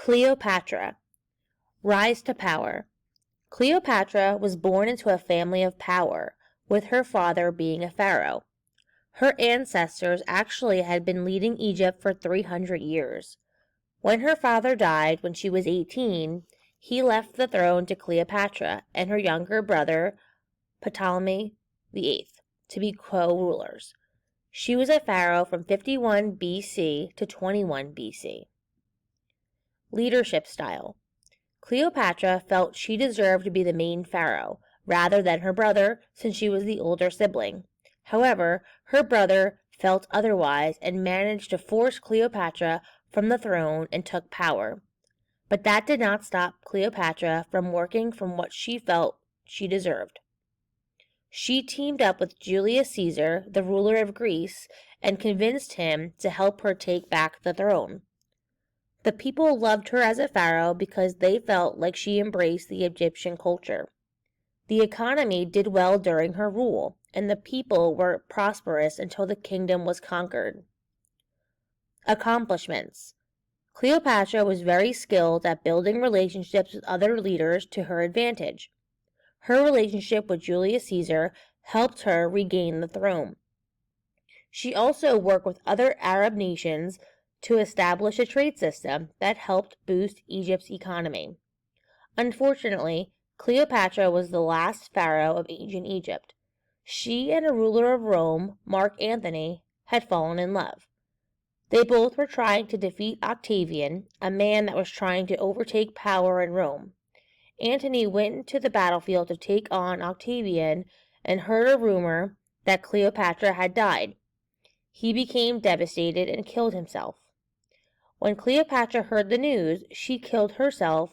Cleopatra. Rise to power. Cleopatra was born into a family of power, with her father being a pharaoh. Her ancestors actually had been leading Egypt for 300 years. When her father died when she was 18, he left the throne to Cleopatra and her younger brother, Ptolemy VIII, to be co-rulers. She was a pharaoh from 51 BC to 21 BC. Leadership style. Cleopatra felt she deserved to be the main pharaoh, rather than her brother, since she was the older sibling. However, her brother felt otherwise and managed to force Cleopatra from the throne and took power. But that did not stop Cleopatra from working from what she felt she deserved. She teamed up with Julius Caesar, the ruler of Greece, and convinced him to help her take back the throne. The people loved her as a pharaoh because they felt like she embraced the Egyptian culture. The economy did well during her rule, and the people were prosperous until the kingdom was conquered. Accomplishments. Cleopatra was very skilled at building relationships with other leaders to her advantage. Her relationship with Julius Caesar helped her regain the throne. She also worked with other Arab nations to establish a trade system that helped boost Egypt's economy. Unfortunately, Cleopatra was the last pharaoh of ancient Egypt. She and a ruler of Rome, Mark Antony, had fallen in love. They both were trying to defeat Octavian, a man that was trying to overtake power in Rome. Antony went to the battlefield to take on Octavian and heard a rumor that Cleopatra had died. He became devastated and killed himself. When Cleopatra heard the news, she killed herself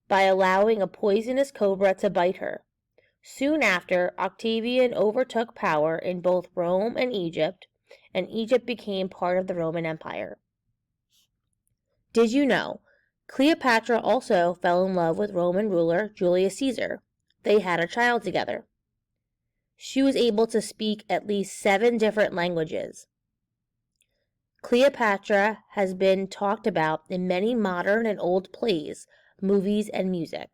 by allowing a poisonous cobra to bite her. Soon after, Octavian overtook power in both Rome and Egypt became part of the Roman Empire. Did you know? Cleopatra also fell in love with Roman ruler Julius Caesar. They had a child together. She was able to speak at least 7 different languages. Cleopatra has been talked about in many modern and old plays, movies, and music.